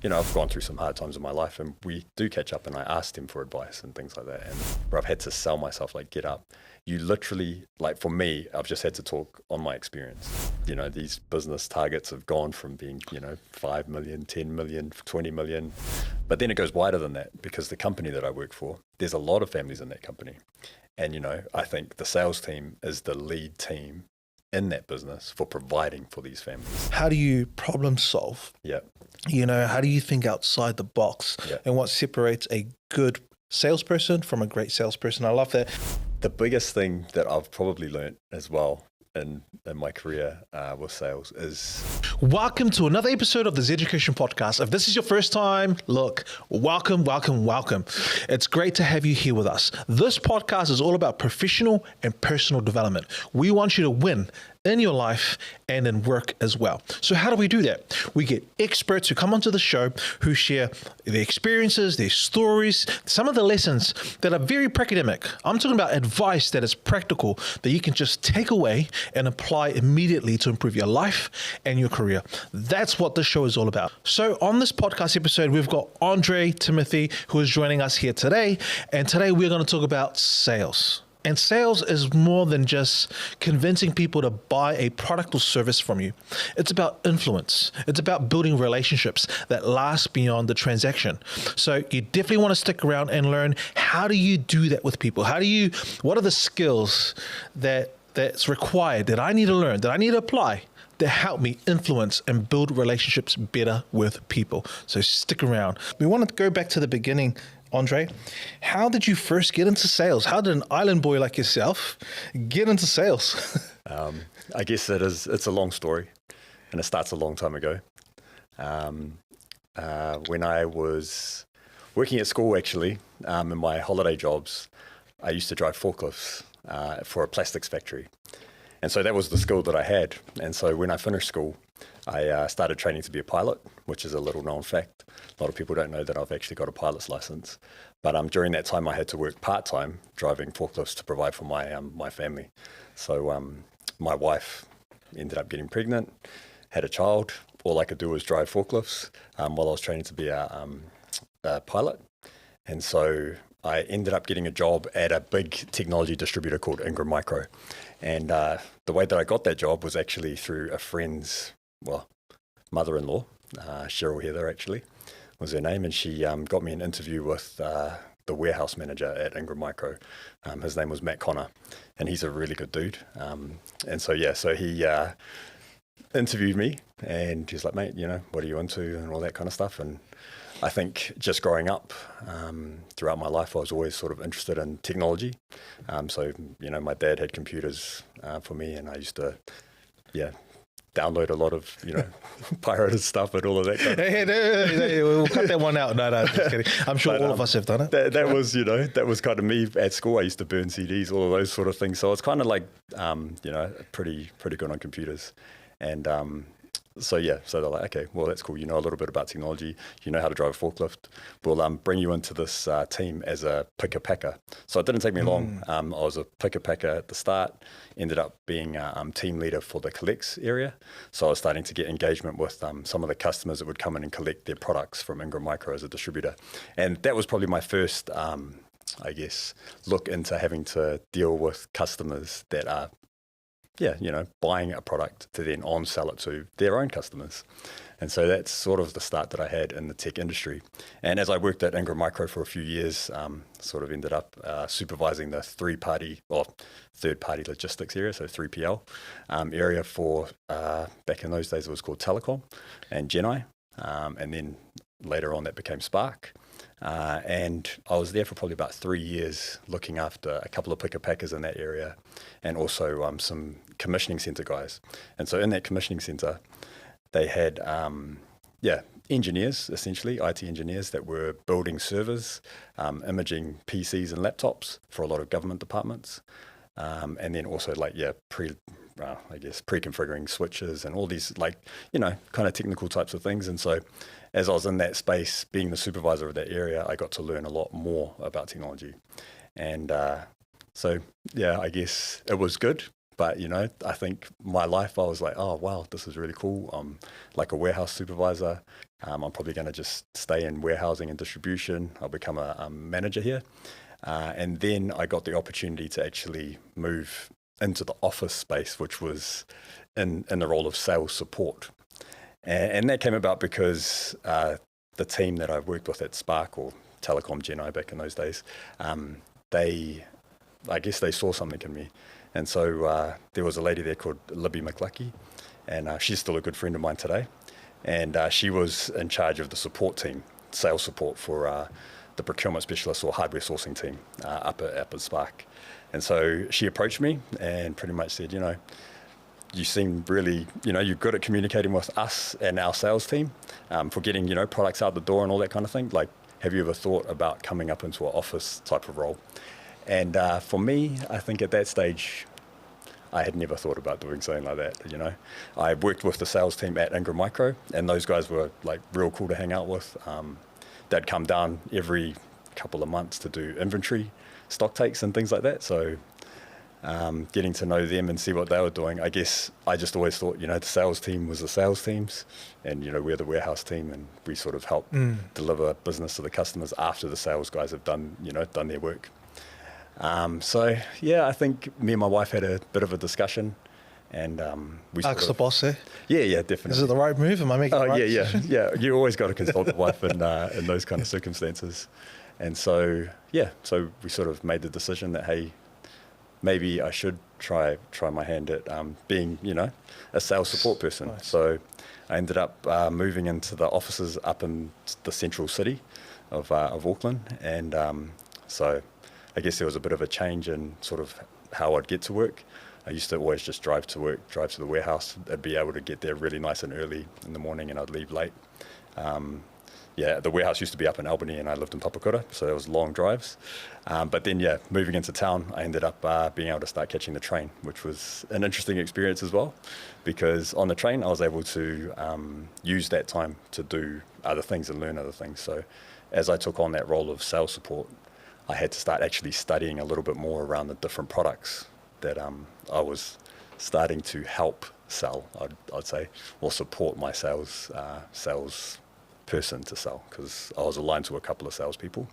I've gone through some hard times in my life, and we do catch up, and I asked him for advice and things like that. And where I've had to sell myself, like, get up. You literally, like, for me, I've just had to talk on my experience. These business targets have gone from being, 5 million, 10 million, 20 million. But then it goes wider than that, because the company that I work for, there's a lot of families in that company. And, I think the sales team is the lead team in that business for providing for these families. How do you problem solve? Yeah. How do you think outside the box? Yeah. And what separates a good salesperson from a great salesperson? I love that. The biggest thing that I've probably learned as well in my career with sales is... Welcome to another episode of the Zeducation podcast. If this is your first time, look, welcome. It's great to have you here with us. This podcast is all about professional and personal development. We want you to win in your life and in work as well. So how do we do that? We get experts who come onto the show who share their experiences, their stories, some of the lessons that are very pracademic. I'm talking about advice that is practical, that you can just take away and apply immediately to improve your life and your career. That's what this show is all about. So on this podcast episode, we've got Andre Timothy, who is joining us here today. And today we're going to talk about sales. And sales is more than just convincing people to buy a product or service from you. It's about influence. It's about building relationships that last beyond the transaction. So you definitely want to stick around and learn, how do you do that with people? What are the skills that's required, that I need to learn, that I need to apply, that help me influence and build relationships better with people? So stick around. We want to go back to the beginning. Andre, how did you first get into sales? How did an island boy like yourself get into sales? I guess it's a long story, and it starts a long time ago. When I was working at school, actually, in my holiday jobs, I used to drive forklifts for a plastics factory. And so that was the skill that I had. And so when I finished school, I started training to be a pilot, which is a little known fact. A lot of people don't know that I've actually got a pilot's license. But during that time, I had to work part-time driving forklifts to provide for my family. So my wife ended up getting pregnant, had a child. All I could do was drive forklifts while I was training to be a pilot. And so I ended up getting a job at a big technology distributor called Ingram Micro. And the way that I got that job was actually through a friend's, mother-in-law, Cheryl Heather actually was her name, and she got me an interview with the warehouse manager at Ingram Micro. His name was Matt Connor, and he's a really good dude. And so he interviewed me, and he's like, mate, what are you into, and all that kind of stuff. And I think just growing up, throughout my life, I was always sort of interested in technology. So my dad had computers for me, and I used to, download a lot of, pirated stuff and all of that kind of Hey, we'll cut that one out. No, just kidding. I'm sure all of us have done it. That was kind of me at school. I used to burn CDs, all of those sort of things. So it's kind of like, pretty good on computers. And so they're like, okay, well, that's cool. You know a little bit about technology. You know how to drive a forklift. We'll bring you into this team as a picker-packer. So it didn't take me long. I was a picker-packer at the start, ended up being team leader for the collects area. So I was starting to get engagement with some of the customers that would come in and collect their products from Ingram Micro as a distributor. And that was probably my first, look into having to deal with customers that are buying a product to then on-sell it to their own customers. And so that's sort of the start that I had in the tech industry. And as I worked at Ingram Micro for a few years, sort of ended up supervising the third-party logistics area, so 3PL area for, back in those days it was called Telecom and Genai. And then later on that became Spark. And I was there for probably about 3 years looking after a couple of picker-packers in that area, and also some commissioning center guys. And so in that commissioning center, they had engineers, essentially, IT engineers that were building servers, imaging PCs and laptops for a lot of government departments, and then also pre-configuring switches and all these kind of technical types of things. And so as I was in that space, being the supervisor of that area, I got to learn a lot more about technology. And I guess it was good, But, I think my life, I was like, oh, wow, this is really cool. I'm like a warehouse supervisor. I'm probably going to just stay in warehousing and distribution. I'll become a manager here. And then I got the opportunity to actually move into the office space, which was in the role of sales support. And that came about because the team that I worked with at Spark, or Telecom Gen I back in those days, I guess they saw something in me. And so there was a lady there called Libby McLucky, and she's still a good friend of mine today. And she was in charge of the support team, sales support for the procurement specialist or hardware sourcing team up at Spark. And so she approached me and pretty much said, you seem really, you're good at communicating with us and our sales team for getting, products out the door and all that kind of thing. Like, have you ever thought about coming up into an office type of role? And for me, I think at that stage, I had never thought about doing something like that. I worked with the sales team at Ingram Micro, and those guys were like real cool to hang out with. They'd come down every couple of months to do inventory, stock takes and things like that. So getting to know them and see what they were doing, I guess I just always thought, the sales team was the sales teams, and, we're the warehouse team, and we sort of help deliver business to the customers after the sales guys have done their work. I think me and my wife had a bit of a discussion, and we ask the boss there. Yeah, definitely. Is it the right move? Am I making the right decision? Yeah. You always got to consult the wife in those kind of circumstances. And so we sort of made the decision that, hey, maybe I should try my hand at being, a sales support person. Nice. So I ended up moving into the offices up in the central city of Auckland, and so I guess there was a bit of a change in sort of how I'd get to work. I used to always just drive to the warehouse. I'd be able to get there really nice and early in the morning, and I'd leave late. The warehouse used to be up in Albany, and I lived in Papakura, so there was long drives. But then, moving into town, I ended up being able to start catching the train, which was an interesting experience as well, because on the train, I was able to use that time to do other things and learn other things. So as I took on that role of sales support, I had to start actually studying a little bit more around the different products that I was starting to help sell, I'd say, or support my sales person to sell, because I was aligned to a couple of salespeople.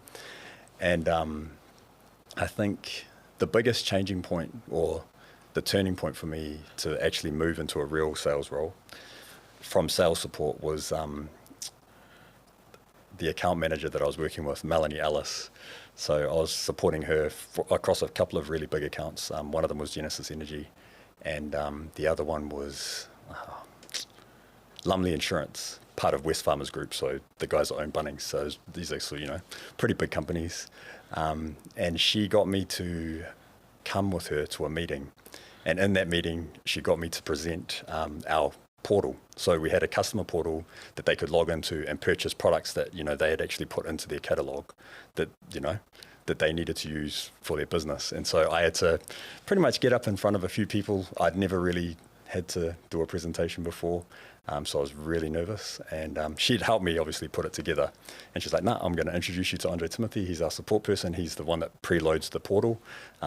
And I think the biggest changing point, or the turning point for me to actually move into a real sales role from sales support, was the account manager that I was working with, Melanie Ellis. So I was supporting her across a couple of really big accounts. One of them was Genesis Energy, and the other one was Lumley Insurance, part of West Farmers Group. So the guys that own Bunnings. So these are pretty big companies. And she got me to come with her to a meeting. And in that meeting, she got me to present our portal. So we had a customer portal that they could log into and purchase products that, they had actually put into their catalog that, that they needed to use for their business. And so I had to pretty much get up in front of a few people. I'd never really had to do a presentation before. So I was really nervous, and she'd helped me obviously put it together. And she's like, I'm going to introduce you to Andre Timothy. He's our support person. He's the one that preloads the portal.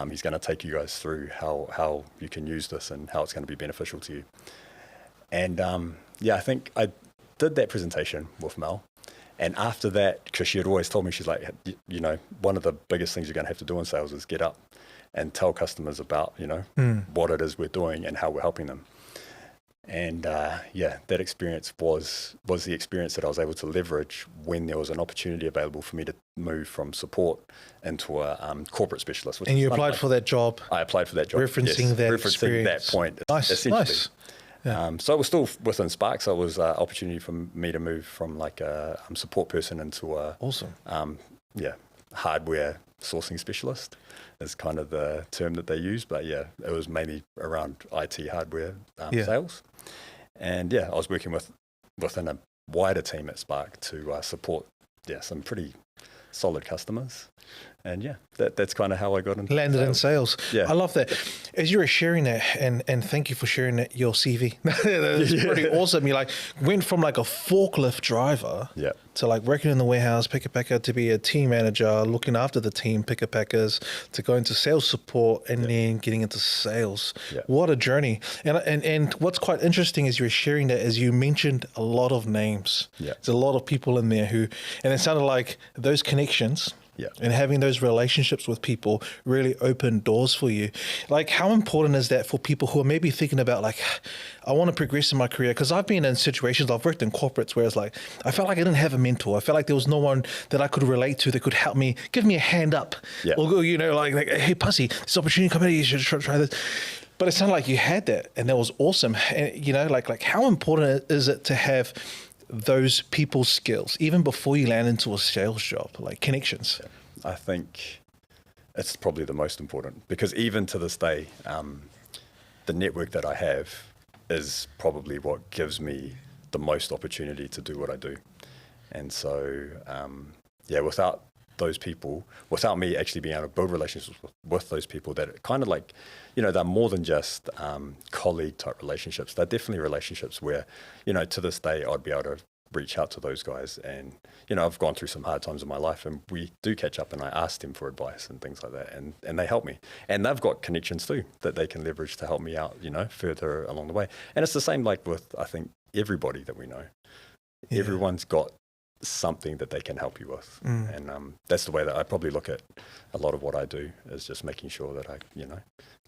He's going to take you guys through how you can use this and how it's going to be beneficial to you. And I think I did that presentation with Mel. And after that, because she had always told me, she's like, one of the biggest things you're going to have to do in sales is get up and tell customers about, what it is we're doing and how we're helping them. And that experience was the experience that I was able to leverage when there was an opportunity available for me to move from support into a corporate specialist. And you applied for that job? I applied for that job. Referencing that point. Nice, essentially. Nice. Yeah. So it was still within Spark. So it was an opportunity for me to move from like a support person into a awesome. Hardware sourcing specialist is kind of the term that they use. But it was mainly around IT hardware sales. And I was working within a wider team at Spark to support some pretty solid customers. And yeah, that's kind of how I got into landed in sales. Yeah. I love that. As you were sharing that, and thank you for sharing that, your CV. That's pretty awesome. You like went from like a forklift driver to like working in the warehouse, picker packer, to be a team manager, looking after the team, picker packers, to go into sales support, and then getting into sales. What a journey. And what's quite interesting is you were sharing that, as you mentioned a lot of names. There's a lot of people in there who, and it sounded like those connections. And having those relationships with people really open doors for you. Like, how important is that for people who are maybe thinking about, like, I want to progress in my career? Because I've been in situations, I've worked in corporates where it's like, I felt like I didn't have a mentor. I felt like there was no one that I could relate to that could help me, give me a hand up. Or, you know, like hey, Pussy, this opportunity coming in, you should try this. But it sounded like you had that, and that was awesome. And, you know, like how important is it to have those people skills, even before you land into a sales job, like connections? I think it's probably the most important, because even to this day, the network that I have is probably what gives me the most opportunity to do what I do. And so, without those people, without me actually being able to build relationships with those people, that it kind of like, you know, they're more than just colleague type relationships. They're definitely relationships where, you know, to this day, I'd be able to reach out to those guys. And, you know, I've gone through some hard times in my life, and we do catch up, and I ask them for advice and things like that. And they help me. And they've got connections too that they can leverage to help me out, you know, further along the way. And it's the same like with, I think, everybody that we know. Everyone's got something that they can help you with. And that's the way that I probably look at a lot of what I do, is just making sure that I, you know,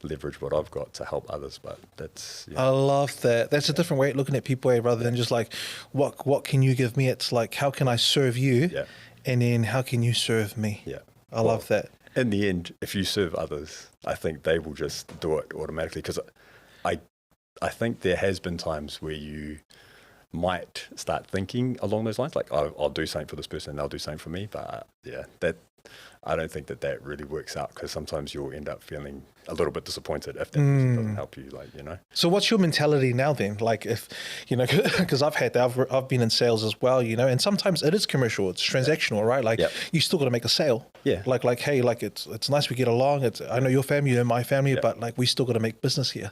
leverage what I've got to help others. But that's, I love that. That's a different way of looking at people, rather than just like, what can you give me? It's like, how can I serve you? And then how can you serve me? I love that. In the end, if you serve others, I think they will just do it automatically, because I think there has been times where you might start thinking along those lines, like, oh, I'll do something for this person, they'll do something for me. But that I don't think that really works out, because sometimes you'll end up feeling a little bit disappointed if that person doesn't help you, like, you know. So what's your mentality now then? Like, if, you know, because I've had that, I've been in sales as well, you know, and sometimes it is commercial, it's transactional, right? Like, you still got to make a sale. Like, hey, like, it's nice we get along. I know your family, you know my family, but like, we still got to make business here.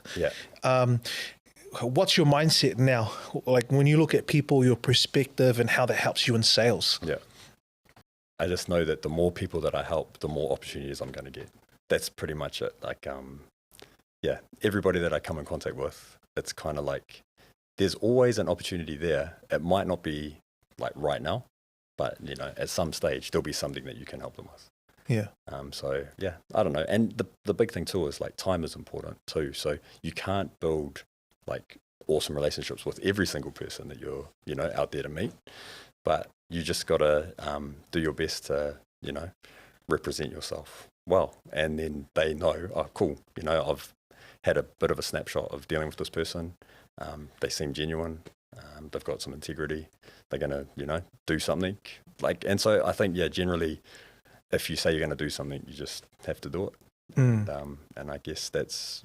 What's your mindset now? Like, when you look at people, your perspective, and how that helps you in sales? I just know that the more people that I help, the more opportunities I'm going to get. That's pretty much it. Like, everybody that I come in contact with, it's kind of like, there's always an opportunity there. It might not be like right now, but, you know, at some stage, there'll be something that you can help them with. So I don't know. And the big thing too is, like, time is important too. So you can't build like awesome relationships with every single person that you're, you know, out there to meet, but you just got to do your best to, you know, represent yourself well. And then they know, oh, cool, you know, I've had a bit of a snapshot of dealing with this person. They seem genuine. They've got some integrity. They're going to, you know, do something. Like, and so I think, generally, if you say you're going to do something, you just have to do it. And I guess that's,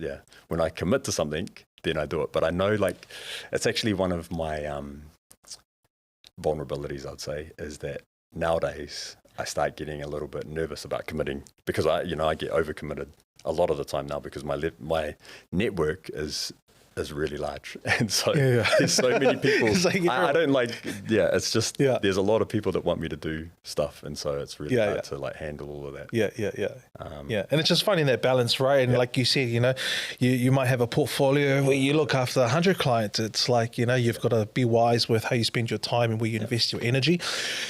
when I commit to something, then I do it. But I know, like, it's actually one of my vulnerabilities, I'd say, is that nowadays I start getting a little bit nervous about committing, because I get overcommitted a lot of the time now, because my network is really large, and so there's so many people. Like, I don't like, it's just there's a lot of people that want me to do stuff, and so it's really hard to like handle all of that. And it's just finding that balance, right? And like you said, you know, you might have a portfolio where you look after 100 clients. It's like, you know, you've got to be wise with how you spend your time and where you invest your energy.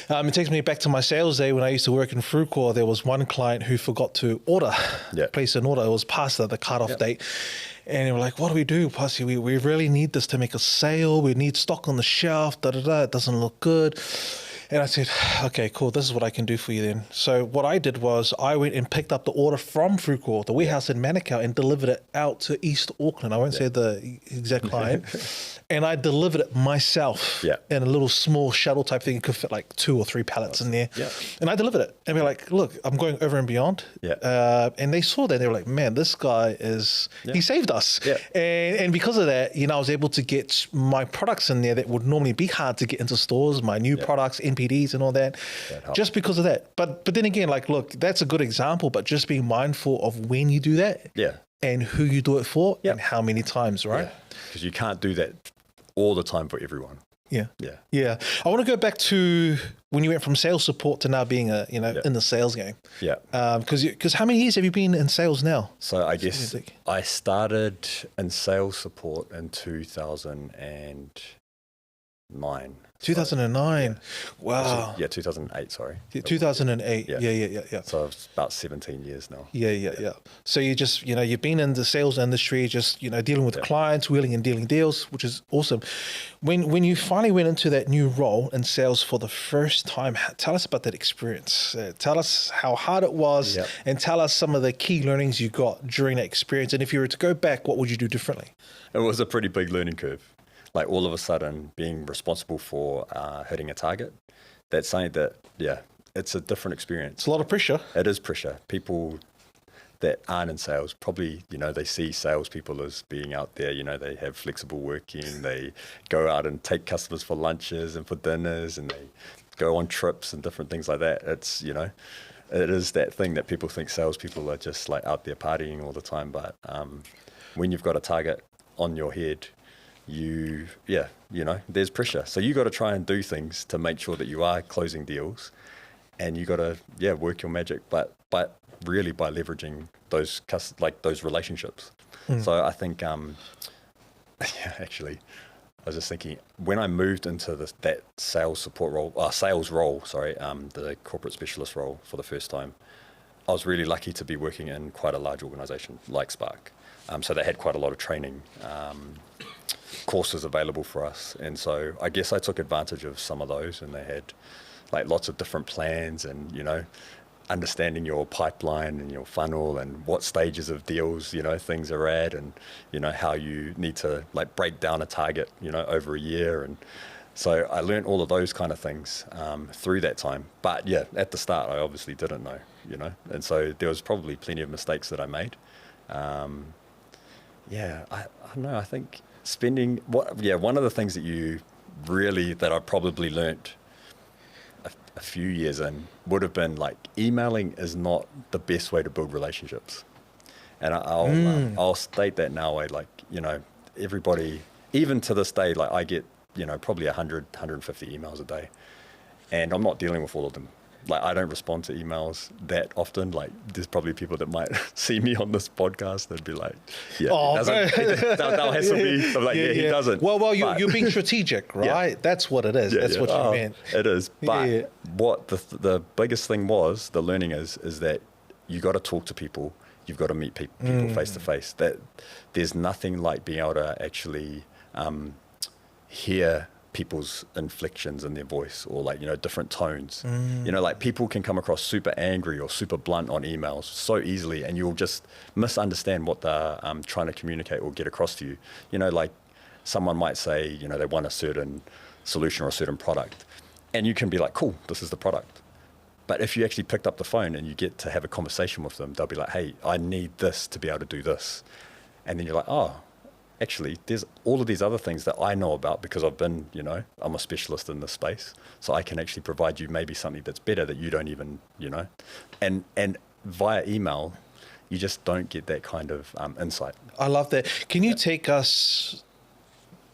It takes me back to my sales day when I used to work in Frucor. There was one client who forgot to place an order. It was past the cutoff date. And they were like, what do we do, Pussy? We really need this to make a sale. We need stock on the shelf, It doesn't look good. And I said, okay, cool. This is what I can do for you then. So what I did was I went and picked up the order from Frucor, the warehouse in Manukau, and delivered it out to East Auckland. I won't say the exact client. And I delivered it myself in a little small shuttle type thing. It could fit like 2 or 3 pallets in there. And I delivered it. And we're like, look, I'm going over and beyond. And they saw that. They were like, man, this guy he saved us. And because of that, you know, I was able to get my products in there that would normally be hard to get into stores, my new products, NPDs and all that, just because of that. But then again, like, look, that's a good example, but just being mindful of when you do that and who you do it for and how many times, right? Because you can't do that all the time for everyone. Yeah. I want to go back to when you went from sales support to now being in the sales game. Because how many years have you been in sales now? So I guess I started in sales support in 2009. 2009. Wow. Actually, 2008, sorry. 2008. Yeah. So it's about 17 years now. Yeah. So you just, you've been in the sales industry, just, dealing with clients, wheeling and dealing deals, which is awesome. When you finally went into that new role in sales for the first time, tell us about that experience. Tell us how hard it was and tell us some of the key learnings you got during that experience. And if you were to go back, what would you do differently? It was a pretty big learning curve. Like all of a sudden being responsible for hitting a target, that's something that, it's a different experience. It's a lot of pressure. It is pressure. People that aren't in sales probably, they see salespeople as being out there, they have flexible working, they go out and take customers for lunches and for dinners and they go on trips and different things like that. It's, it is that thing that people think salespeople are just like out there partying all the time. But when you've got a target on your head, there's pressure. So you got to try and do things to make sure that you are closing deals, and you got to work your magic, but really by leveraging those relationships. So I think actually I was just thinking when I moved into that sales role, the corporate specialist role for the first time, I was really lucky to be working in quite a large organization like Spark. So they had quite a lot of training courses available for us, and so I guess I took advantage of some of those, and they had like lots of different plans and understanding your pipeline and your funnel and what stages of deals things are at, and how you need to like break down a target over a year. And so I learned all of those kind of things through that time. But at the start I obviously didn't know, and so there was probably plenty of mistakes that I made. I don't know, I think one of the things that I probably learnt a few years in would have been like emailing is not the best way to build relationships. And I'll state that now. Everybody, even to this day, like I get, probably 100, 150 emails a day, and I'm not dealing with all of them. Like I don't respond to emails that often. Like there's probably people that might see me on this podcast that'd be like, they'll hassle me. I'm like, he doesn't. Well, you're being strategic, right? That's what it is. That's what you meant. It is. But what the biggest thing was, the learning is that you got to talk to people. You've got to meet people face to face. That there's nothing like being able to actually hear people's inflections in their voice, or like different tones. Like people can come across super angry or super blunt on emails so easily, and you'll just misunderstand what they're trying to communicate or get across to you. Like someone might say they want a certain solution or a certain product, and you can be like, cool, this is the product. But if you actually picked up the phone and you get to have a conversation with them, they'll be like, hey, I need this to be able to do this. And then you're like, oh, actually, there's all of these other things that I know about because I've been, I'm a specialist in this space. So I can actually provide you maybe something that's better that you don't even, and via email, you just don't get that kind of insight. I love that. Can you take us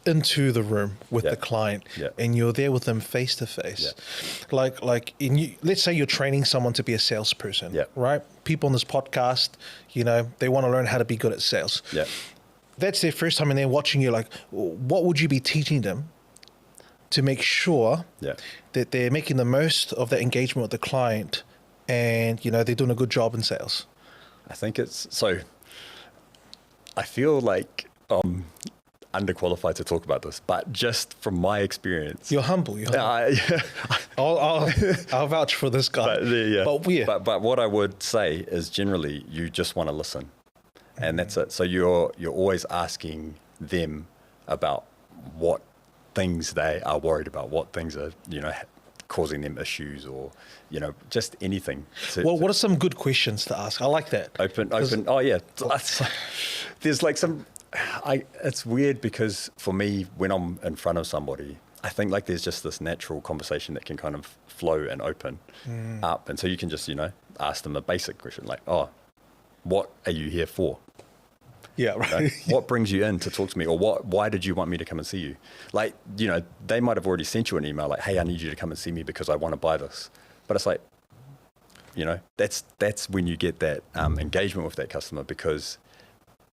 into the room with the client and you're there with them face to face? Like let's say you're training someone to be a salesperson, right? People on this podcast, they want to learn how to be good at sales. That's their first time and they're watching you. Like, what would you be teaching them to make sure that they're making the most of that engagement with the client and, they're doing a good job in sales? I think I feel like underqualified to talk about this, but just from my experience. You're humble. I'll vouch for this guy. But what I would say is generally you just want to listen. And that's it. So you're always asking them about what things they are worried about, what things are, causing them issues, or, just anything. What are some good questions to ask? I like that. Open. Oh yeah. There's like it's weird because for me, when I'm in front of somebody, I think like there's just this natural conversation that can kind of flow and open up. And so you can just, ask them a basic question like, oh, what are you here for? Yeah, right. What brings you in to talk to me? Or why did you want me to come and see you? Like, they might have already sent you an email like, hey, I need you to come and see me because I want to buy this. But it's like, that's when you get that engagement with that customer, because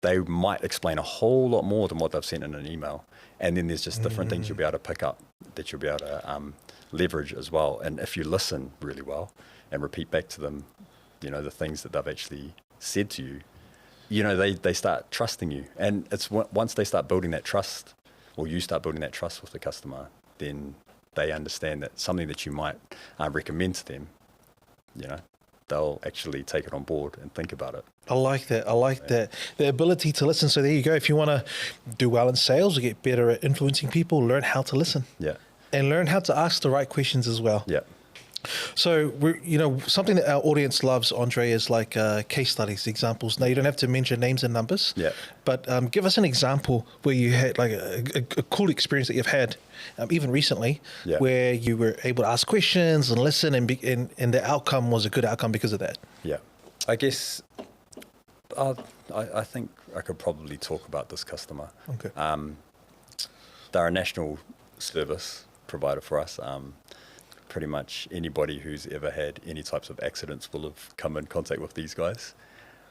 they might explain a whole lot more than what they've sent in an email. And then there's just different things you'll be able to pick up that you'll be able to leverage as well. And if you listen really well and repeat back to them, the things that they've actually said to you, they start trusting you. And it's once they start building that trust, or you start building that trust with the customer, then they understand that something that you might recommend to them, they'll actually take it on board and think about it. I like that. That. The ability to listen. So there you go. If you want to do well in sales or get better at influencing people, learn how to listen. Yeah. And learn how to ask the right questions as well. Yeah. So, something that our audience loves, Andre, is like case studies, examples. Now, you don't have to mention names and numbers, but give us an example where you had like a cool experience that you've had, even recently, where you were able to ask questions and listen, and the outcome was a good outcome because of that. Yeah. I guess I think I could probably talk about this customer. Okay. They're a national service provider for us. Pretty much anybody who's ever had any types of accidents will have come in contact with these guys.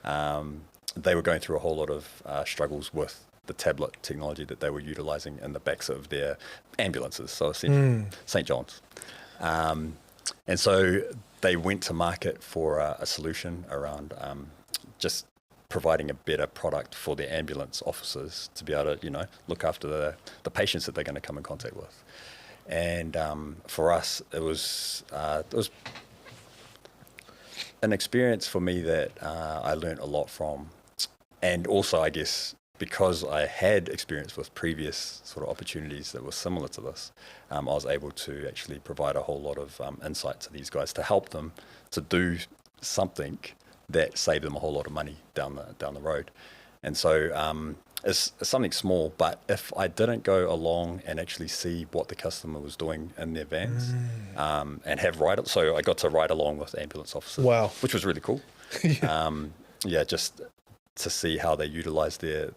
They were going through a whole lot of struggles with the tablet technology that they were utilizing in the backs of their ambulances, so essentially St. John's. And so they went to market for a solution around just providing a better product for their ambulance officers to be able to, look after the patients that they're going to come in contact with. And for us, it was an experience for me that I learned a lot from. And also, I guess, because I had experience with previous sort of opportunities that were similar to this, I was able to actually provide a whole lot of insight to these guys to help them to do something that saved them a whole lot of money down the road. And so it's something small, but if I didn't go along and actually see what the customer was doing in their vans and so I got to ride along with ambulance officers, wow, which was really cool. Just to see how they utilize the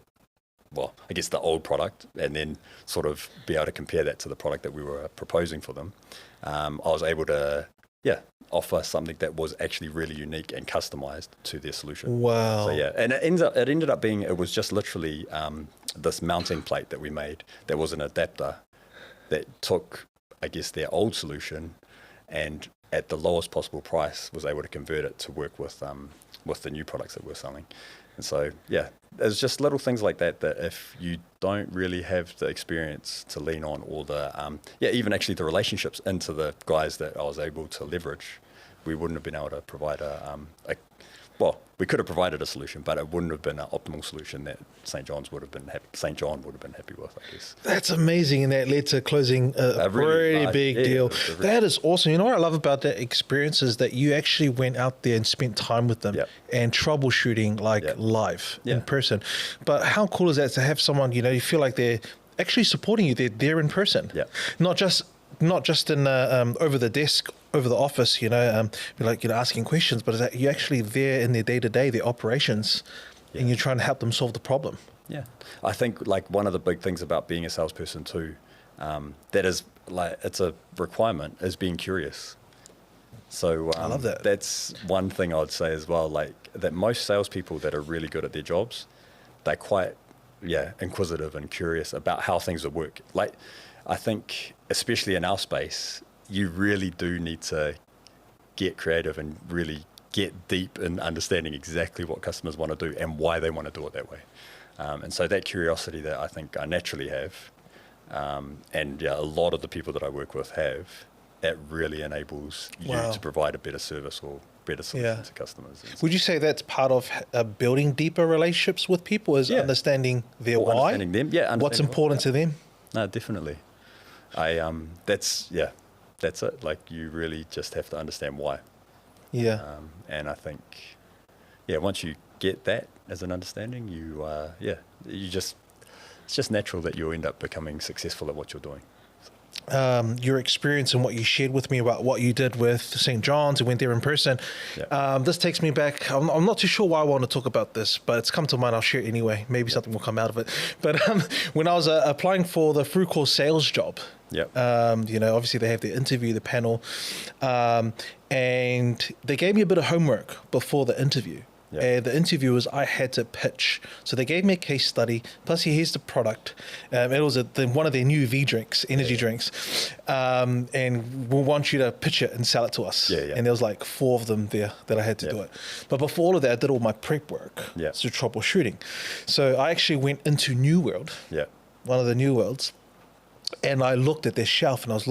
old product, and then sort of be able to compare that to the product that we were proposing for them. I was able to offer something that was actually really unique and customized to their solution. Wow. So and it ended up being, it was just literally this mounting plate that we made that was an adapter that took, I guess, their old solution and at the lowest possible price was able to convert it to work with the new products that we're selling. And so, there's just little things like that if you don't really have the experience to lean on, or even actually the relationships into the guys that I was able to leverage, we wouldn't have been able to provide we could have provided a solution, but it wouldn't have been an optimal solution that St. John would have been happy with, I guess. That's amazing, and that led to closing a really big deal. That is awesome. You know what I love about that experience is that you actually went out there and spent time with them and troubleshooting live in person. But how cool is that to have someone, you feel like they're actually supporting you. They're there in person, not just in over the desk, over the office, asking questions, but that you're actually there in their day-to-day, their operations, and you're trying to help them solve the problem. Yeah. I think one of the big things about being a salesperson too, that is it's a requirement, is being curious. So I love that. That's one thing I would say as well, that most salespeople that are really good at their jobs, they're quite, inquisitive and curious about how things will work. I think, especially in our space, you really do need to get creative and really get deep in understanding exactly what customers want to do and why they want to do it that way. And so that curiosity that I think I naturally have, and a lot of the people that I work with have, that really enables you to provide a better service or better solution to customers. Would you say that's part of building deeper relationships with people, is understanding their why? Understanding them, understanding what's important to them? No, definitely. That's it. You really just have to understand why. Yeah. And I think, once you get that as an understanding, it's just natural that you'll end up becoming successful at what you're doing. your experience and what you shared with me about what you did with St. John's and went there in person. Yeah. This takes me back. I'm not too sure why I want to talk about this, but it's come to mind. I'll share it anyway. Maybe something will come out of it. But when I was applying for the Frucor sales job, obviously they have the interview, the panel, and they gave me a bit of homework before the interview. Yeah. And the interview was I had to pitch. So they gave me a case study. Plus, here's the product. It was one of their new V drinks, energy drinks. And we want you to pitch it and sell it to us. Yeah. And there was like 4 of them there that I had to do it. But before all of that, I did all my prep work. So troubleshooting. So I actually went into New World, one of the New Worlds. And I looked at their shelf and I was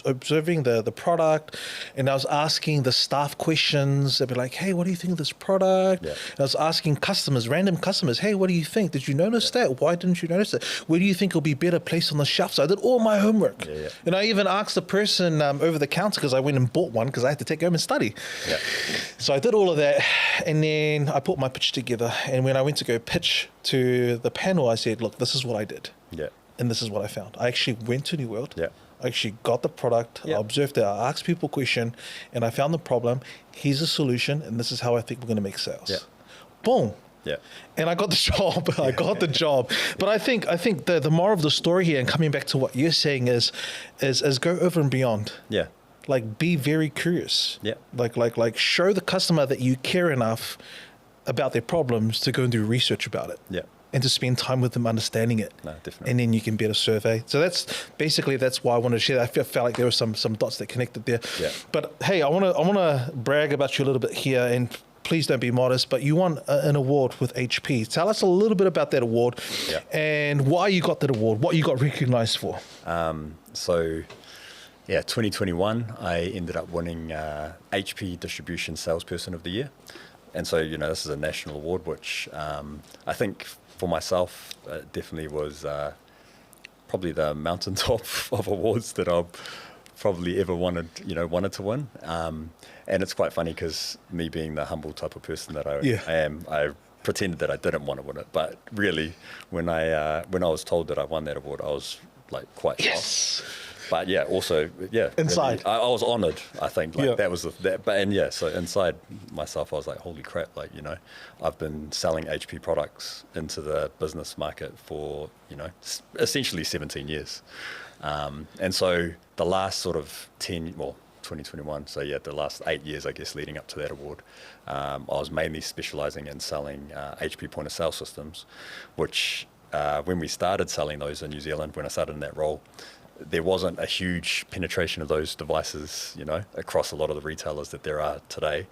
observing the product, and I was asking the staff questions. They'd be like, hey, what do you think of this product? And I was asking random customers, hey, what do you think? Did you notice that? Why didn't you notice it? Where do you think it'll be better placed on the shelf? So I did all my homework. And I even asked the person over the counter, because I went and bought one because I had to take it home and study. So I did all of that, and then I put my pitch together. And when I went to go pitch to the panel, I said, look, this is what I did. And this is what I found. I actually went to New World. I actually got the product. I observed it. I asked people a question, and I found the problem. Here's a solution, and this is how I think we're going to make sales. Boom. And I got the job. I got the job. But I think the moral of the story here, and coming back to what you're saying, is go over and beyond. Like, be very curious. Like show the customer that you care enough about their problems to go and do research about it. And to spend time with them understanding it. No, definitely. And then you can better survey. So that's why I wanted to share that. I felt like there were some dots that connected there. But hey, I wanna brag about you a little bit here, and please don't be modest, but you won an award with HP. Tell us a little bit about that award and why you got that award, what you got recognized for. 2021, I ended up winning HP Distribution Salesperson of the Year. And so, this is a national award, which I think for myself, definitely was probably the mountaintop of awards that I've probably ever wanted to win. And it's quite funny because me being the humble type of person that I am, I pretended that I didn't want to win it. But really, when I was told that I won that award, I was like quite shocked. But inside, really, I was honoured. I think that was so inside myself, I was like, holy crap! I've been selling HP products into the business market for essentially 17 years, and so the last sort of 2021. So the last 8 years, I guess, leading up to that award, I was mainly specialising in selling HP point of sale systems, which when we started selling those in New Zealand, when I started in that role, there wasn't a huge penetration of those devices, across a lot of the retailers that there are today.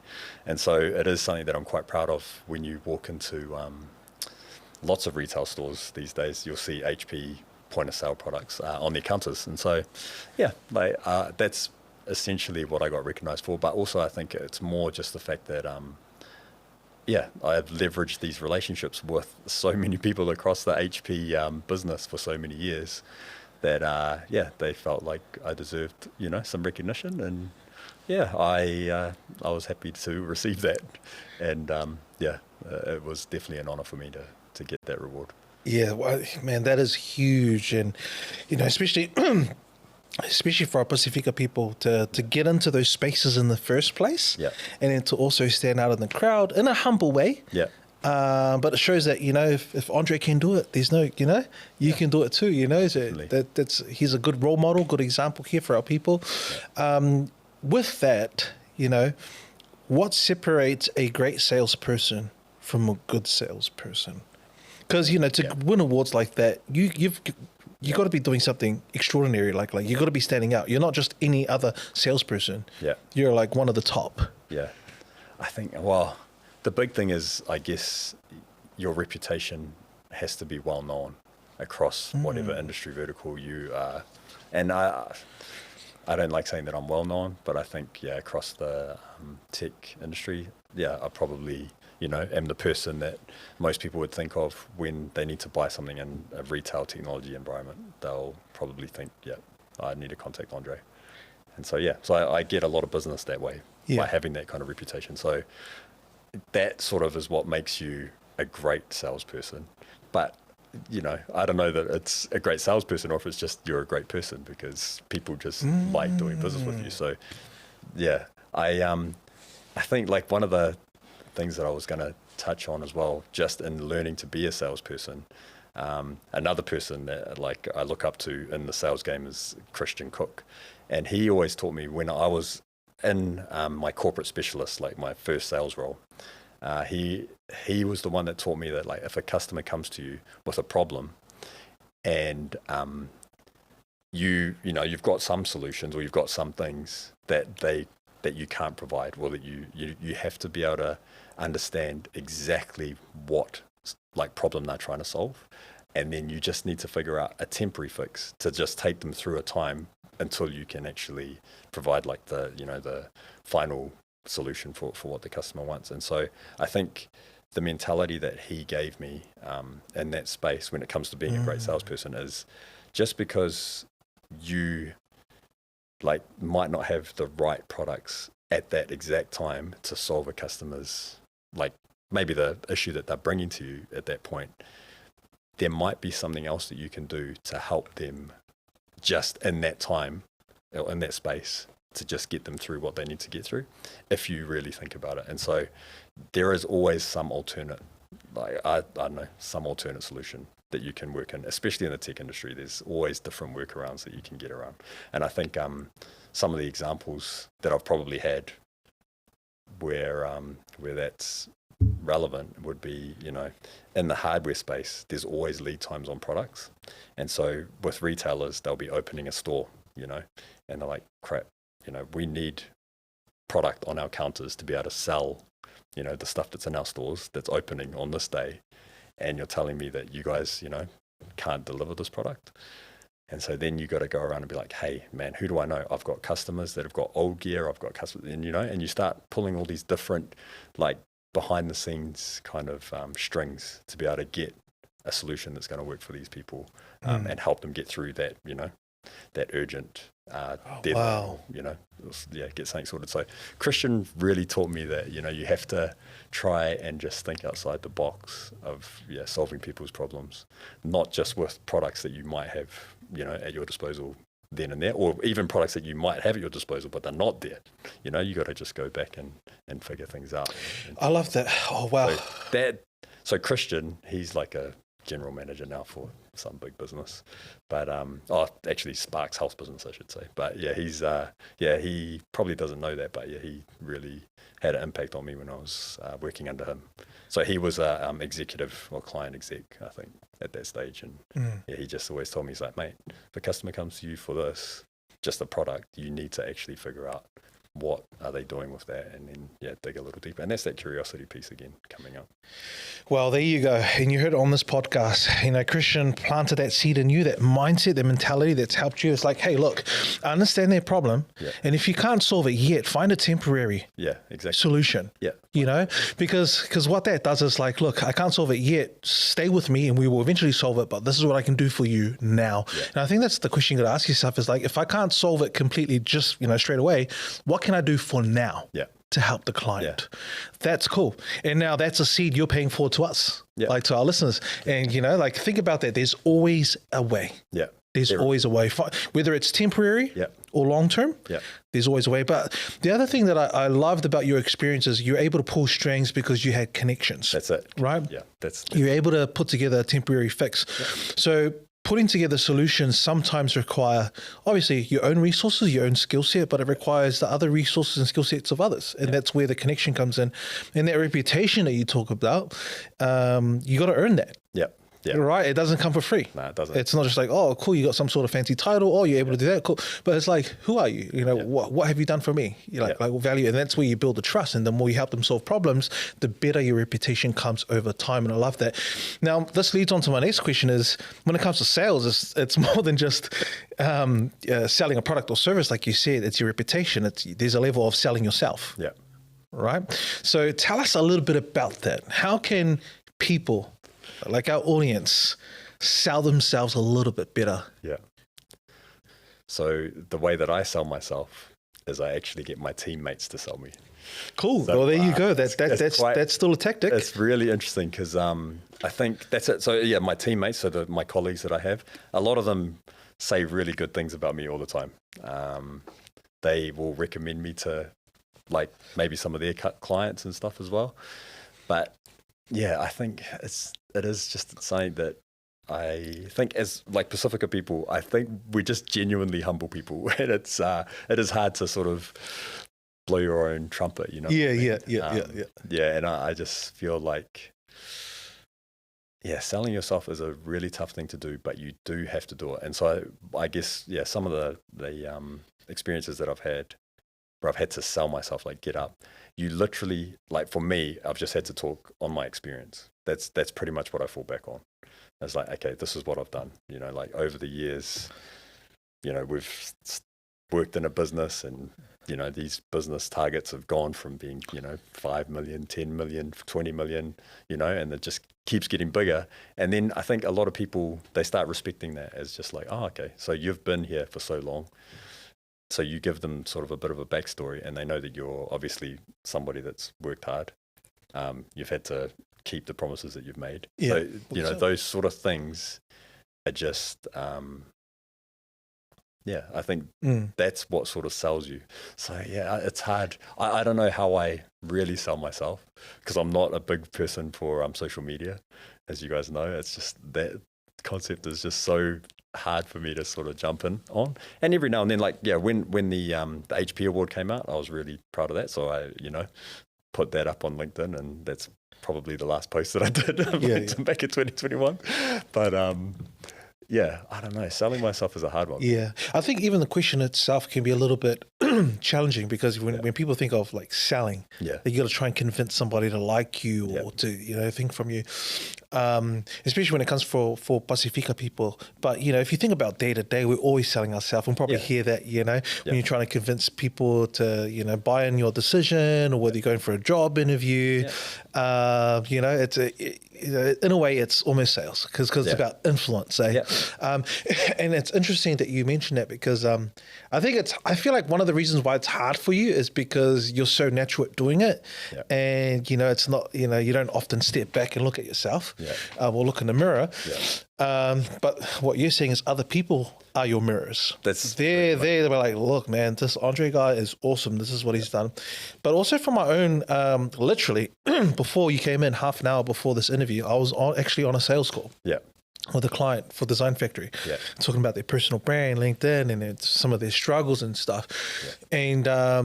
And so it is something that I'm quite proud of. When you walk into lots of retail stores these days, you'll see HP point of sale products on their counters. And so, that's essentially what I got recognized for. But also I think it's more just the fact that, I've leveraged these relationships with so many people across the HP business for so many years, that they felt like I deserved some recognition, and I was happy to receive that, and it was definitely an honor for me to get that reward. Well, man, that is huge, and especially for our Pasifika people to get into those spaces in the first place, and then to also stand out in the crowd in a humble way. But it shows that, if Andre can do it, there's no, you can do it too, so he's a good role model, good example here for our people. With that, what separates a great salesperson from a good salesperson? Because, to win awards like that, you've got to be doing something extraordinary. Like you got to be standing out. You're not just any other salesperson. You're like one of the top. I think, the big thing is, I guess, your reputation has to be well known across whatever industry vertical you are. And I don't like saying that I'm well known, but I think, across the tech industry, I probably, am the person that most people would think of when they need to buy something in a retail technology environment. They'll probably think, I need to contact Andre. And so, I get a lot of business that way by having that kind of reputation. So that sort of is what makes you a great salesperson. But I don't know that it's a great salesperson or if it's just you're a great person because people just like doing business with you. So, yeah, I think like one of the things that I was going to touch on as well, just in learning to be a salesperson. Another person that like I look up to in the sales game is Christian Cook, and he always taught me when I was in my corporate specialist, like my first sales role. He was the one that taught me that like if a customer comes to you with a problem, and you've got some solutions or you've got some things that you can't provide, or that you have to be able to understand exactly what like problem they're trying to solve, and then you just need to figure out a temporary fix to just take them through a time until you can actually provide like the final solution for what the customer wants. And so I think the mentality that he gave me in that space when it comes to being a great salesperson is just because you like might not have the right products at that exact time to solve a customer's like maybe the issue that they're bringing to you at that point, there might be something else that you can do to help them just in that time or in that space to just get them through what they need to get through if you really think about it. And so there is always some alternate, like I don't know, some alternate solution that you can work in, especially in the tech industry. There's always different workarounds that you can get around. And I think some of the examples that I've probably had where that's relevant would be, in the hardware space, there's always lead times on products. And so with retailers, they'll be opening a store, and they're like, crap, we need product on our counters to be able to sell, the stuff that's in our stores that's opening on this day. And you're telling me that you guys, can't deliver this product. And so then you got to go around and be like, hey, man, who do I know? I've got customers that have got old gear. I've got customers, and you start pulling all these different, like, behind the scenes kind of strings to be able to get a solution that's going to work for these people and help them get through that, that urgent deadline, get something sorted. So Christian really taught me that, you have to try and just think outside the box of solving people's problems, not just with products that you might have, at your disposal then and there, or even products that you might have at your disposal, but they're not there. You got to just go back and figure things out. I love that. Oh, wow. So Christian, he's like a general manager now for some big business, but actually Sparks Health business, I should say. But he probably doesn't know that, but he really had an impact on me when I was working under him. So he was a executive or client exec, I think, at that stage, and he just always told me, he's like, mate, if a customer comes to you for this, just a product, you need to actually figure out what are they doing with that, and then dig a little deeper. And that's that curiosity piece again coming up. Well, there you go. And you heard it on this podcast, Christian planted that seed in you, that mindset, the mentality that's helped you. It's like, hey, look, I understand their problem, and if you can't solve it yet, find a temporary solution. Because what that does is like, look, I can't solve it yet, stay with me and we will eventually solve it, but this is what I can do for you now. And I think that's the question you got to ask yourself is like, if I can't solve it completely just straight away, what can I do for now to help the client? That's cool. And now that's a seed you're paying forward to us, like to our listeners. And think about that. There's always a way. There's always a way, whether it's temporary or long-term, there's always a way. But the other thing that I loved about your experience is you're able to pull strings because you had connections. That's it. Right? Yeah. You're able to put together a temporary fix. So putting together solutions sometimes require, obviously, your own resources, your own skill set, but it requires the other resources and skill sets of others. And that's where the connection comes in. And that reputation that you talk about, you got to earn that. Right? It doesn't come for free. No, it doesn't. It's not just like, oh, cool, you got some sort of fancy title. Oh, you're able to do that. Cool. But it's like, who are you? What have you done for me? Like value. And that's where you build the trust. And the more you help them solve problems, the better your reputation comes over time. And I love that. Now, this leads on to my next question is, when it comes to sales, it's more than just selling a product or service. Like you said, it's your reputation. There's a level of selling yourself. Right? So tell us a little bit about that. How can people, like our audience, sell themselves a little bit better? So the way that I sell myself is I actually get my teammates to sell me. Cool. So, well, there you go. That's still a tactic. It's really interesting because I think that's it. So yeah, my teammates, so my colleagues that I have, a lot of them say really good things about me all the time. They will recommend me to like maybe some of their clients and stuff as well. But yeah, I think it is just something that I think as like Pasifika people, I think we're just genuinely humble people, and it is hard to sort of blow your own trumpet, you know. Yeah. Yeah, and I just feel like, yeah, selling yourself is a really tough thing to do, but you do have to do it. And so I guess, yeah, some of the experiences that I've had where I've had to sell myself, like get up, you literally, like for me, I've just had to talk on my experience. That's pretty much what I fall back on. It's like, okay, this is what I've done. You know, like over the years, you know, we've worked in a business, and, you know, these business targets have gone from being, you know, 5 million, 10 million, 20 million, you know, and it just keeps getting bigger. And then I think a lot of people, they start respecting that as just like, oh, okay, so you've been here for so long. So you give them sort of a bit of a backstory, and they know that you're obviously somebody that's worked hard. You've had to keep the promises that you've made. Yeah. So, you know, those sort of things are just, yeah, I think that's what sort of sells you. So yeah, it's hard. I don't know how I really sell myself, because I'm not a big person for social media, as you guys know. It's just that concept is just so hard for me to sort of jump in on. And every now and then, like, yeah, when the HP award came out, I was really proud of that. So I, you know, put that up on LinkedIn, and that's probably the last post that I did back in 2021. But yeah, I don't know. Selling myself is a hard one. Yeah. I think even the question itself can be a little bit challenging, because when people think of like selling, you got to try and convince somebody to like you or to, you know, think from you. Especially when it comes for Pasifika people. But, you know, if you think about day to day, we're always selling ourselves. We'll probably hear that, you know, when you're trying to convince people to, you know, buy in your decision, or whether you're going for a job interview. You know, it's in a way, it's almost sales, because it's about influence. Eh? And it's interesting that you mentioned that, because I feel like one of the reasons why it's hard for you is because you're so natural at doing it. And, you know, it's not, you know, you don't often step back and look at yourself or look in the mirror. But what you're saying is other people are your mirrors. They're like, look, man, this Andre guy is awesome. This is what he's done. But also from my own, literally, before you came in, half an hour before this interview, I was actually on a sales call. With a client for Design Factory, talking about their personal brand, LinkedIn, and some of their struggles and stuff. And,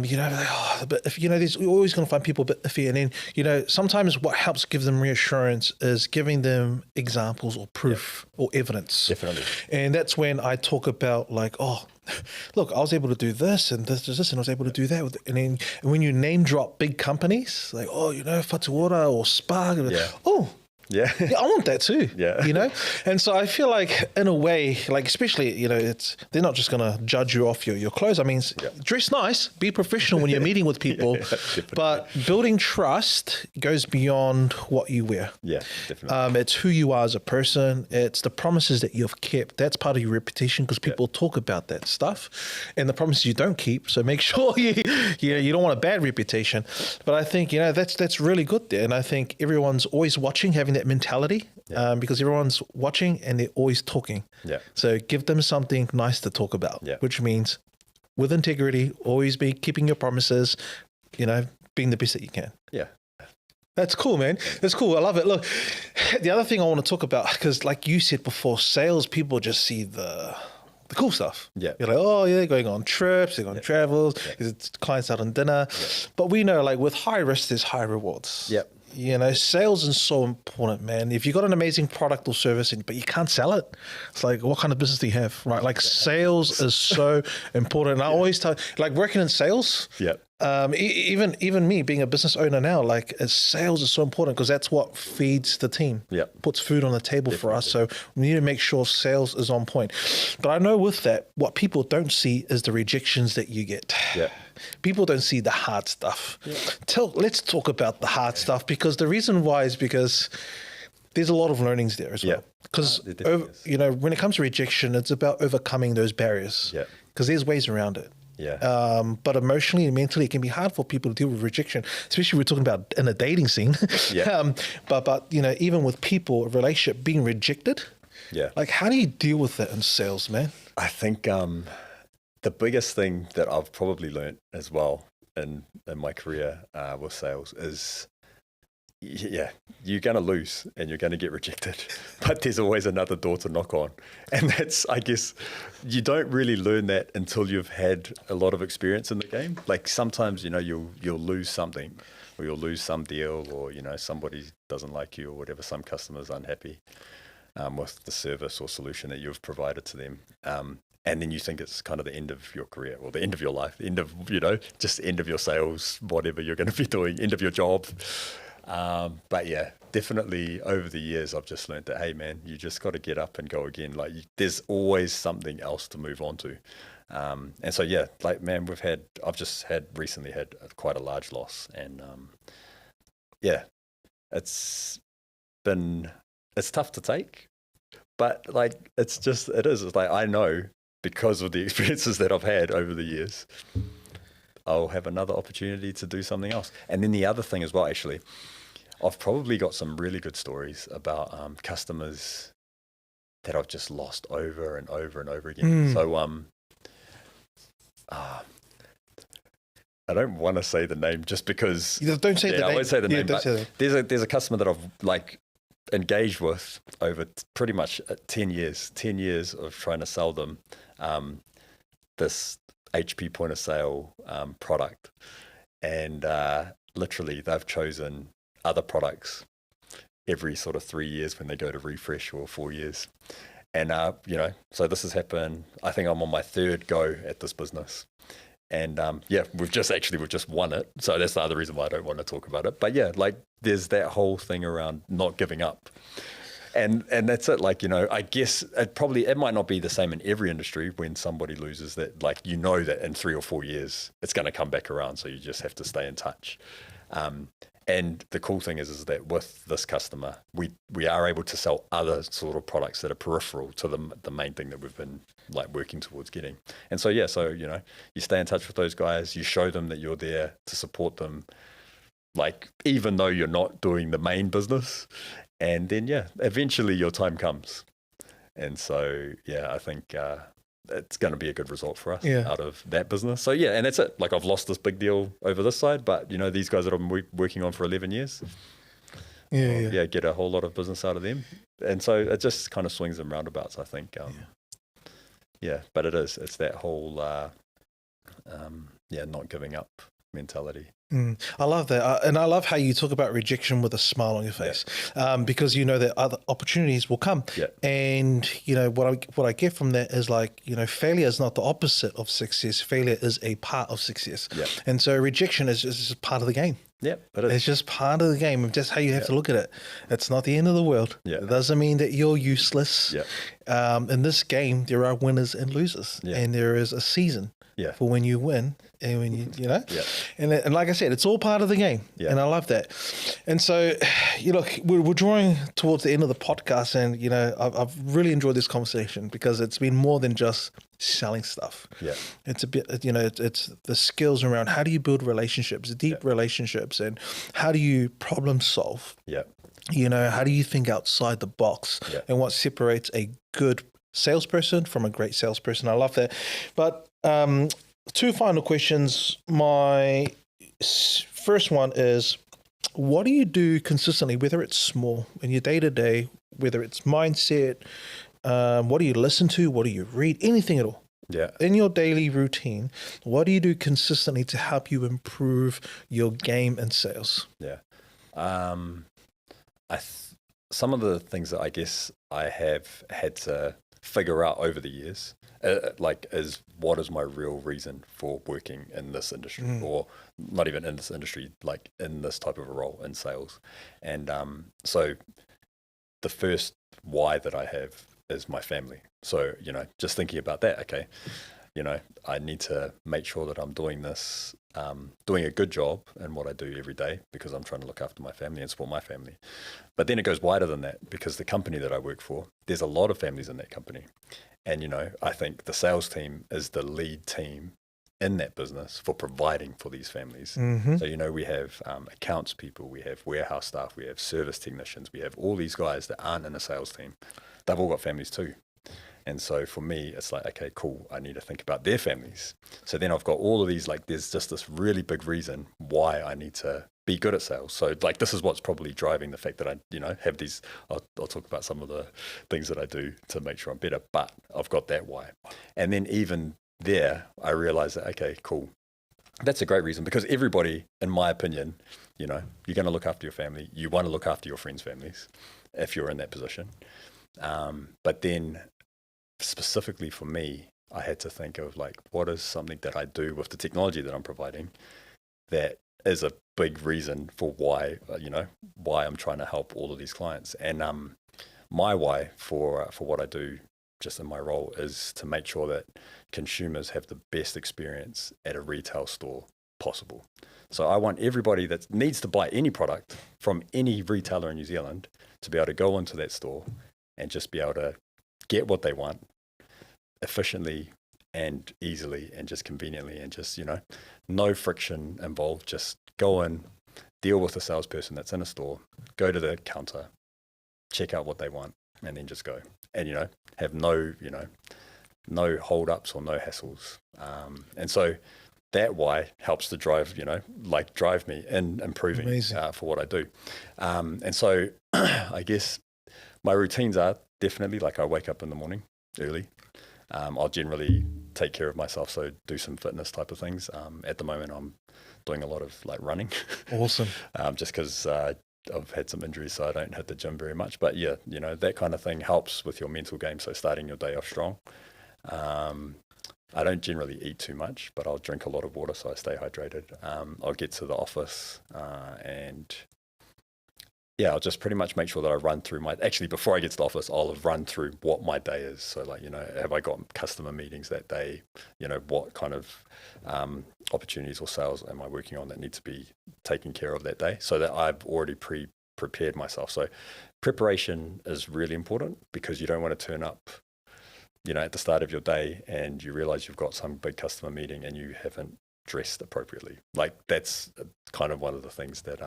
you know, like, but if, you know, we're always going to find people a bit iffy. And then, you know, sometimes what helps give them reassurance is giving them examples or proof or evidence. Definitely. And that's when I talk about like, oh, look, I was able to do this and this, and I was able to do that. And then when you name drop big companies, like, oh, you know, Fatuora or Spark, oh, yeah, I want that too. You know, and so I feel like in a way, like especially, you know, they're not just gonna judge you off your clothes. I mean, dress nice, be professional when you're meeting with people, but building trust goes beyond what you wear. Definitely. It's who you are as a person. It's the promises that you've kept. That's part of your reputation, because people talk about that stuff, and the promises you don't keep. So make sure you don't want a bad reputation. But I think, you know, that's really good there, and I think everyone's always watching, having that mentality, because everyone's watching and they're always talking. So give them something nice to talk about, which means with integrity, always be keeping your promises, you know, being the best that you can. That's cool, man. That's cool. I love it. Look, the other thing I want to talk about, because like you said before, sales people just see the cool stuff. You're like, oh yeah, they're going on trips, they're going on travels, there's clients out on dinner. But we know, like with high risk, there's high rewards. You know, sales is so important, man. If you got an amazing product or service, but you can't sell it, it's like, what kind of business do you have, right? Like sales is so important. And I always tell, like working in sales, even me being a business owner now, like sales is so important, because that's what feeds the team, puts food on the table for us. So we need to make sure sales is on point. But I know with that, what people don't see is the rejections that you get. People don't see the hard stuff. Let's talk about the hard stuff, because the reason why is because there's a lot of learnings there as well. Because, you know, when it comes to rejection, it's about overcoming those barriers, because there's ways around it. Yeah. But emotionally and mentally, it can be hard for people to deal with rejection, especially we're talking about in a dating scene. Yeah. But even with people, a relationship being rejected, Yeah. like how do you deal with that in sales, man? I think the biggest thing that I've probably learned as well in my career with sales is, yeah, you're going to lose and you're going to get rejected, but there's always another door to knock on. And that's, I guess, you don't really learn that until you've had a lot of experience in the game. Like sometimes, you'll lose something, or you'll lose some deal, or, somebody doesn't like you or whatever, some customer's unhappy with the service or solution that you've provided to them. And then you think it's kind of the end of your career or the end of your life, the end of, just the end of your sales, whatever you're going to be doing, end of your job. But yeah, definitely over the years, I've just learned that, hey man, you just got to get up and go again. Like there's always something else to move on to. And so, yeah, like, man, I've just recently had quite a large loss, and yeah, it's tough to take, but like, it is. It's like, I know because of the experiences that I've had over the years, I'll have another opportunity to do something else. And then the other thing as well, actually, I've probably got some really good stories about customers that I've just lost over and over and over again. So I don't want to say the name just because. Don't say the name. I won't say the name. Don't say that. There's a customer that I've engaged with over pretty much 10 years of trying to sell them this HP point of sale product, and literally they've chosen other products every sort of 3 years when they go to refresh, or 4 years. And so this has happened. I think I'm on my third go at this business, and we've just won it. So that's the other reason why I don't want to talk about it. But yeah, like there's that whole thing around not giving up. And that's it. Like, I guess it might not be the same in every industry when somebody loses that, like, that in 3 or 4 years, it's going to come back around. So you just have to stay in touch. And the cool thing is that with this customer, we are able to sell other sort of products that are peripheral to the main thing that we've been like working towards getting. And so, yeah, you stay in touch with those guys, you show them that you're there to support them, like, even though you're not doing the main business. And then, yeah, eventually your time comes. And so, yeah, I think it's going to be a good result for us out of that business. So, yeah, and that's it. Like, I've lost this big deal over this side, but, these guys that I've been working on for 11 years, get a whole lot of business out of them. And so it just kind of swings and roundabouts, I think. But it's that whole, not giving up mentality. I love that. And I love how you talk about rejection with a smile on your face, because that other opportunities will come. Yeah. And, what I get from that is like, failure is not the opposite of success. Failure is a part of success. Yeah. And so rejection is just part of the game. Yeah, it's just part of the game of just how you have to look at it. It's not the end of the world. Yeah. It doesn't mean that you're useless. Yeah. In this game, there are winners and losers, and there is a season for when you win and when and like I said, it's all part of the game, and I love that. And so, we're drawing towards the end of the podcast, and I've really enjoyed this conversation because it's been more than just selling stuff. Yeah, it's a bit, it's the skills around how do you build relationships, deep relationships, and how do you problem solve. Yeah, how do you think outside the box, and what separates a good salesperson from a great salesperson. I love that. But two final questions. My first one is, what do you do consistently, whether it's small in your day-to-day, whether it's mindset, what do you listen to, what do you read, anything at all? Yeah. In your daily routine, what do you do consistently to help you improve your game and sales? Yeah. Some of the things that I guess I have had to figure out over the years, is what is my real reason for working in this industry, or not even in this industry, like in this type of a role in sales. And so the first why that I have is my family. So, just thinking about that, okay, I need to make sure that I'm doing this, doing a good job in what I do every day, because I'm trying to look after my family and support my family. But then it goes wider than that, because the company that I work for, there's a lot of families in that company. And, I think the sales team is the lead team in that business for providing for these families. So, you know, we have accounts people, we have warehouse staff, we have service technicians, we have all these guys that aren't in a sales team. They've all got families too. And so for me, it's like, okay, cool, I need to think about their families. So then I've got all of these, like, there's just this really big reason why I need to be good at sales. So like, this is what's probably driving the fact that I, you know, have these, I'll talk about some of the things that I do to make sure I'm better, but I've got that why. And then even there, I realized that, okay, cool. That's a great reason, because everybody, in my opinion, you know, you're going to look after your family. You want to look after your friends' families if you're in that position. But then specifically for me, I had to think of like, what is something that I do with the technology that I'm providing that is a big reason for why, you know, why I'm trying to help all of these clients. And my why for what I do just in my role is to make sure that consumers have the best experience at a retail store possible. So I want everybody that needs to buy any product from any retailer in New Zealand to be able to go into that store and just be able to get what they want efficiently and easily and just conveniently, and just, you know, no friction involved. Just go in, deal with the salesperson that's in a store, go to the counter, check out what they want, and then just go. And, you know, have no, you know, no hold-ups or no hassles. And so that why helps to drive, you know, like drive me in improving for what I do. And so I guess my routines are definitely like, I wake up in the morning early. I'll generally take care of myself, so do some fitness type of things. At the moment, I'm doing a lot of like running. Awesome. Just because I've had some injuries, so I don't hit the gym very much. But yeah, you know, that kind of thing helps with your mental game. So starting your day off strong. I don't generally eat too much, but I'll drink a lot of water so I stay hydrated. I'll get to the office and yeah, I'll just pretty much make sure that I run through actually before I get to the office, I'll have run through what my day is. So like, you know, have I got customer meetings that day? You know, what kind of opportunities or sales am I working on that need to be taken care of that day, so that I've already prepared myself. So preparation is really important, because you don't want to turn up, you know, at the start of your day and you realize you've got some big customer meeting and you haven't dressed appropriately. Like, that's kind of one of the things that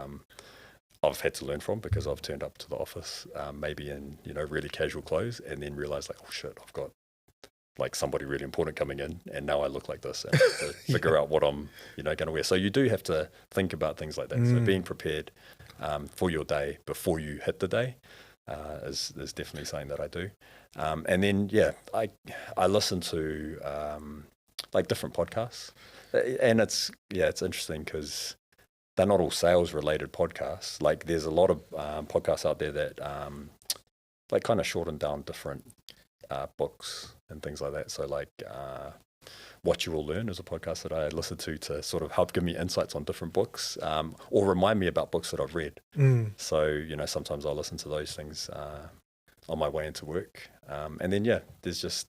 I've had to learn from, because I've turned up to the office maybe in, you know, really casual clothes, and then realized like, oh shit, I've got like somebody really important coming in, and now I look like this, and I have to figure out what I'm, you know, going to wear. So you do have to think about things like that. So being prepared for your day before you hit the day is definitely something that I do. And then yeah, I listen to like different podcasts, and it's interesting because they're not all sales related podcasts. Like, there's a lot of podcasts out there that like kind of shorten down different books and things like that. So like What You Will Learn is a podcast that I listen to sort of help give me insights on different books, or remind me about books that I've read. So, you know, sometimes I'll listen to those things on my way into work. And then yeah, there's just,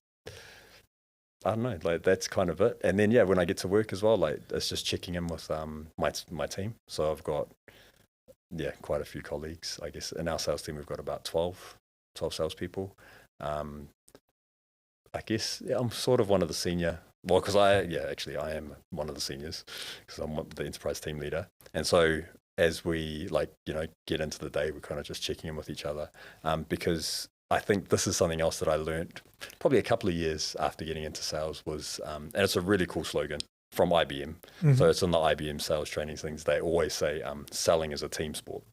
I don't know, like that's kind of it. And then yeah, when I get to work as well, like it's just checking in with my team. So I've got quite a few colleagues. I guess in our sales team we've got about 12 salespeople. I guess I'm sort of one of the senior. Well, because I am one of the seniors, because I'm the enterprise team leader. And so as we get into the day, we're kind of just checking in with each other, because I think this is something else that I learned probably a couple of years after getting into sales was, and it's a really cool slogan from IBM. So it's in the IBM sales training things. They always say selling is a team sport,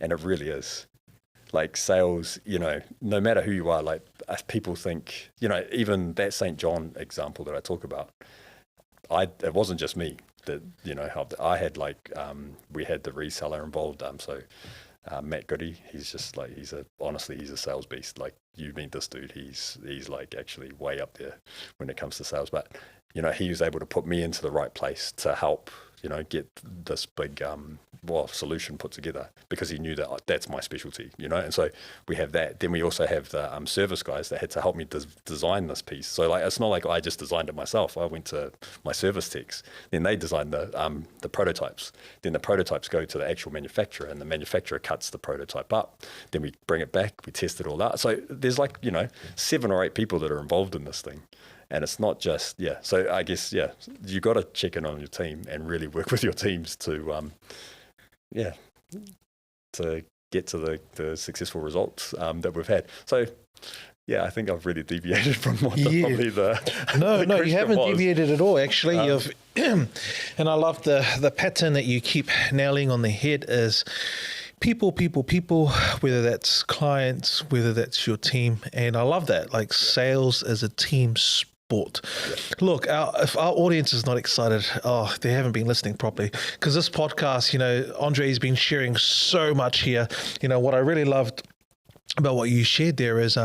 and it really is. Like sales, no matter who you are, like people think, even that St. John example that I talk about, it wasn't just me that, helped. I had we had the reseller involved. Matt Goody, he's a sales beast. Like you meet this dude, he's like actually way up there when it comes to sales. But, he was able to put me into the right place to help, get this big solution put together, because he knew that that's my specialty, and so we have that. Then we also have the service guys that had to help me design this piece. So it's not like I just designed it myself. I went to my service techs, then they designed the prototypes. Then the prototypes go to the actual manufacturer, and the manufacturer cuts the prototype up. Then we bring it back, we test it all out. So there's 7 or 8 people that are involved in this thing. And it's not just, so I guess, you got to check in on your team and really work with your teams to get to the successful results that we've had. So, I think I've really deviated from what probably the No, you haven't was. Deviated at all, actually. You've and I love the pattern that you keep nailing on the head is people, whether that's clients, whether that's your team. And I love that. Like sales is a team sport. Look, if our audience is not excited, they haven't been listening properly. Because this podcast, Andre's been sharing so much here. What I really loved about what you shared there is,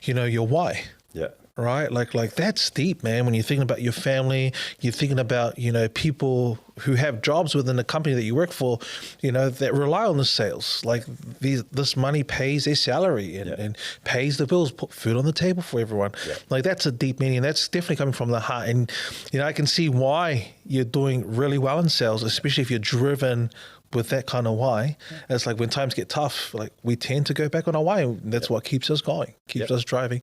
your why. Yeah. Right? Like that's deep, man. When you're thinking about your family, you're thinking about, people who have jobs within the company that you work for, that rely on the sales. Like this money pays their salary and pays the bills, put food on the table for everyone. Yeah. Like that's a deep meaning. That's definitely coming from the heart. And, I can see why you're doing really well in sales, especially if you're driven with that kind of why. It's like when times get tough, like we tend to go back on our why, and that's what keeps us going, keeps us driving.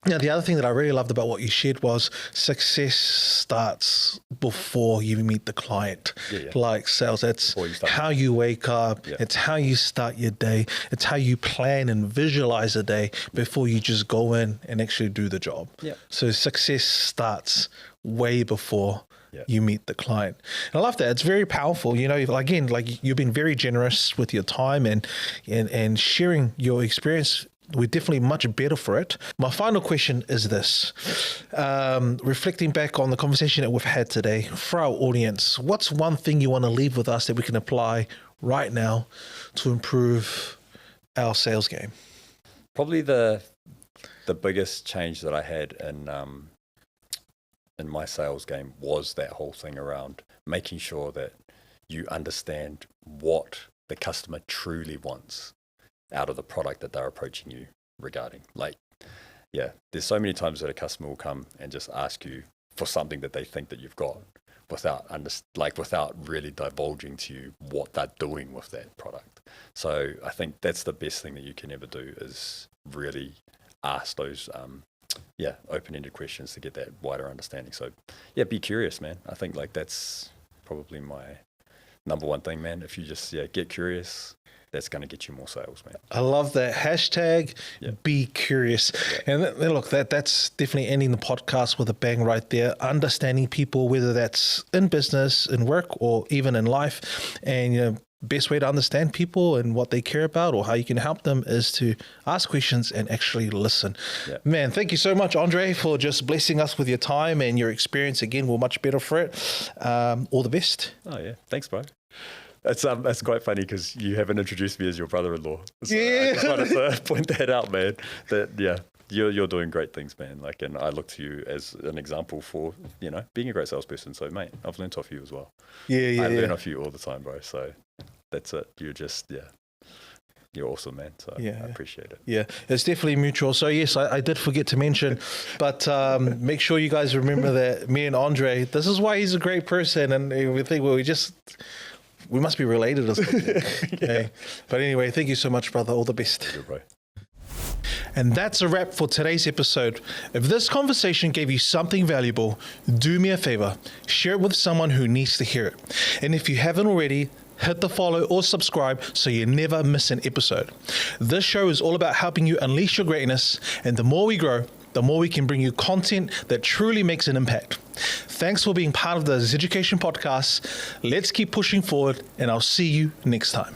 Now, the other thing that I really loved about what you shared was success starts before you meet the client. Like sales, that's how you wake up. It's how you start your day. It's how you plan and visualize a day before you just go in and actually do the job. So success starts way before you meet the client. And I love that. It's very powerful. Again, like you've been very generous with your time and sharing your experience. We're definitely much better for it. My final question is this. Reflecting back on the conversation that we've had today, for our audience, what's one thing you want to leave with us that we can apply right now to improve our sales game? Probably the biggest change that I had in my sales game was that whole thing around making sure that you understand what the customer truly wants out of the product that they're approaching you regarding. Like, there's so many times that a customer will come and just ask you for something that they think that you've got without really divulging to you what they're doing with that product. So I think that's the best thing that you can ever do is really ask those open-ended questions to get that wider understanding. So be curious, man. I think like that's probably my number one thing, man. If you just get curious, that's going to get you more sales, man. I love that hashtag. Be curious. And look, that's definitely ending the podcast with a bang right there. Understanding people, whether that's in business, in work, or even in life, and best way to understand people and what they care about or how you can help them is to ask questions and actually listen. Man, thank you so much, Andre, for just blessing us with your time and your experience. Again, we're much better for it. All the best. Oh yeah, thanks, bro. That's quite funny because you haven't introduced me as your brother-in-law. So I just wanted to point that out, man. That you're doing great things, man. Like, and I look to you as an example for being a great salesperson. So, mate, I've learned off you as well. I learn off you all the time, bro. So that's it. You're just you're awesome, man. So I appreciate it. Yeah, it's definitely mutual. So yes, I did forget to mention, but make sure you guys remember that me and Andre, this is why he's a great person, and we think we must be related or something. Okay. But anyway, thank you so much, brother. All the best. Good, bro. And that's a wrap for today's episode. If this conversation gave you something valuable, do me a favor, share it with someone who needs to hear it. And if you haven't already, hit the follow or subscribe so you never miss an episode. This show is all about helping you unleash your greatness, and the more we grow, the more we can bring you content that truly makes an impact. Thanks for being part of the Zeducation podcast. Let's keep pushing forward, and I'll see you next time.